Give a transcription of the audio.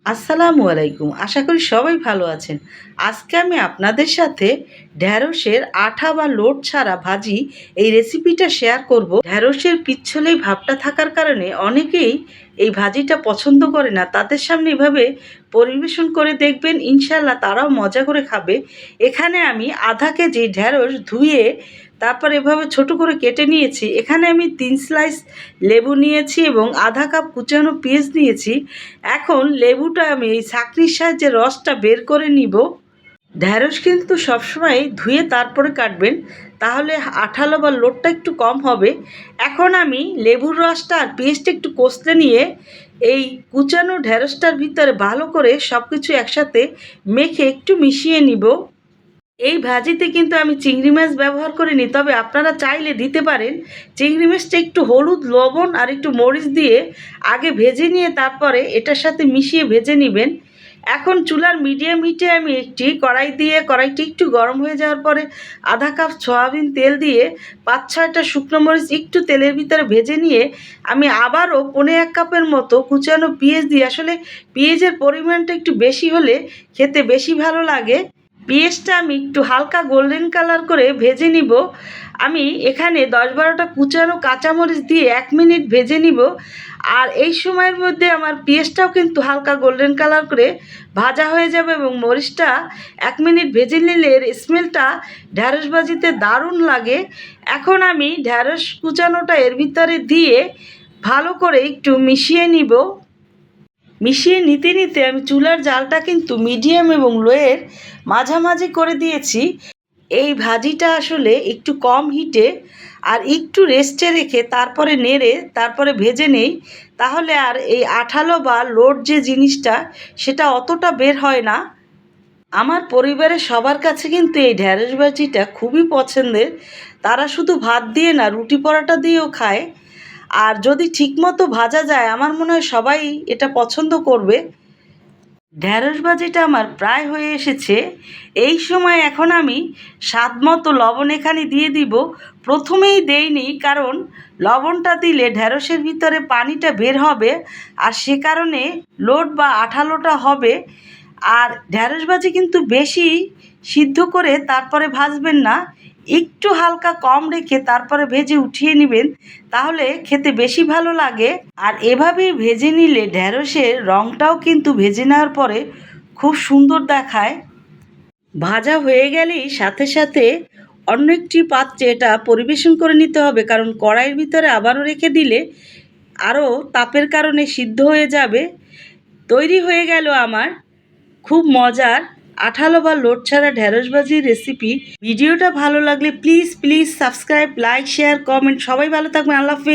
আসসালামু আলাইকুম। আশা করি সবাই ভালো আছেন। আজকে আমি আপনাদের সাথে ঢ্যাঁড়সের আঠা বা লোট ছাড়া ভাজি এই রেসিপিটা শেয়ার করব। ঢ্যাঁড়সের পিচ্ছলেই ভাবটা থাকার কারণে অনেকেই এই ভাজিটা পছন্দ করে না। তাদের সামনে এভাবে পরিবেশন করে দেখবেন, ইনশাআল্লাহ তারাও মজা করে খাবে। এখানে আমি আধা কেজি ঢ্যাঁড়স ধুয়ে তারপর এভাবে ছোট করে কেটে নিয়েছি। এখানে আমি 3 স্লাইস লেবু নিয়েছি এবং আধা কাপ কুচানো পেঁয়াজ নিয়েছি। এখন লেবুটা আমি এই ছাঁকনির সাহায্যে রসটা বের করে নিব। ঢ্যাঁড়স কিন্তু সবসময় ধুয়ে তারপরে কাটবেন, তাহলে আঠালো বা লোটটা একটু কম হবে। এখন আমি লেবুর রসটা আর পেস্টটা একটু কষতে নিয়ে এই কুচানো ঢ্যাঁড়সটার ভিতরে ভালো করে সব কিছু একসাথে মেখে একটু মিশিয়ে নিব। এই ভাজিতে কিন্তু আমি চিংড়ি মাছ ব্যবহার করিনি, তবে আপনারা চাইলে দিতে পারেন। চিংড়ি মাছটা একটু হলুদ, লবণ আর একটু মরিচ দিয়ে আগে ভেজে নিয়ে তারপরে এটার সাথে মিশিয়ে ভেজে নেবেন। এখন চুলার মিডিয়াম হিটে আমি একটি কড়াই দিয়ে কড়াইটি একটু গরম হয়ে যাওয়ার পরে আধা কাপ সয়াবিন তেল দিয়ে 5-6টা শুকনো মরিচ একটু তেলের ভিতরে ভেজে নিয়ে আমি আবারও 1.25 কাপের মতো কুচানো পেঁয়াজ দিয়ে, আসলে পেঁয়াজের পরিমাণটা একটু বেশি হলে খেতে বেশি ভালো লাগে। পেঁয়াজটা আমি একটু হালকা গোল্ডেন কালার করে ভেজে নিব। আমি এখানে 10-12টা কুচানো কাঁচামরিচ দিয়ে 1 মিনিট ভেজে নিব। আর এই সময়ের মধ্যে আমার পেঁয়াজটাও কিন্তু হালকা গোল্ডেন কালার করে ভাজা হয়ে যাবে এবং মরিচটা 1 মিনিট ভেজে নিলে এর স্মেলটা ঢ্যাঁড়স ভাজিতে দারুণ লাগে। এখন আমি ঢ্যাঁড়স কুচানোটা এর ভিতরে দিয়ে ভালো করে একটু মিশিয়ে নিব। মিশিয়ে নিতে নিতে আমি চুলার জালটা কিন্তু মিডিয়াম এবং লোয়ের মাঝামাঝি করে দিয়েছি। এই ভাজিটা আসলে একটু কম হিটে আর একটু রেস্টে রেখে তারপরে নেড়ে তারপরে ভেজে নেই, তাহলে আর এই আঠালো বা লোট যে জিনিসটা সেটা অতটা বের হয় না। আমার পরিবারের সবার কাছে কিন্তু এই ঢ্যাঁড়স ভাজিটা খুবই পছন্দের। তারা শুধু ভাত দিয়ে না, রুটি পরোটা দিয়েও খায়। আর যদি ঠিকমতো ভাজা যায় আমার মনে হয় সবাই এটা পছন্দ করবে। ঢ্যাঁড়স ভাজিটা আমার প্রায় হয়ে এসেছে। এই সময় এখন আমি স্বাদ মতো লবণ এখানে দিয়ে দিব। প্রথমেই দেইনি, কারণ লবণটা দিলে ঢ্যাঁড়সের ভিতরে পানিটা বের হবে আর সে কারণে লোট বা আঠালোটা হবে। আর ঢ্যাঁড়স ভাজি কিন্তু বেশি সিদ্ধ করে তারপরে ভাজবেন না, একটু হালকা কম রেখে তারপরে ভেজে উঠিয়ে নেবেন, তাহলে খেতে বেশি ভালো লাগে। আর এভাবেই ভেজে নিলে ঢ্যাঁড়সের রঙটাও কিন্তু ভেজে নেওয়ার পরে খুব সুন্দর দেখায়। ভাজা হয়ে গেলেই সাথে সাথে অন্য একটি পাত্রে এটা পরিবেশন করে নিতে হবে, কারণ কড়াইয়ের ভিতরে আবারও রেখে দিলে আরও তাপের কারণে সিদ্ধ হয়ে যাবে। তৈরি হয়ে গেল আমার খুব মজার আঠালো বা লোট ছাড়া ঢ্যাঁড়স ভাজির রেসিপি। ভিডিওটা ভালো লাগলে please please subscribe, like, share, comment. সবাই ভালো থাকবেন। আল্লাহ হাফেজ।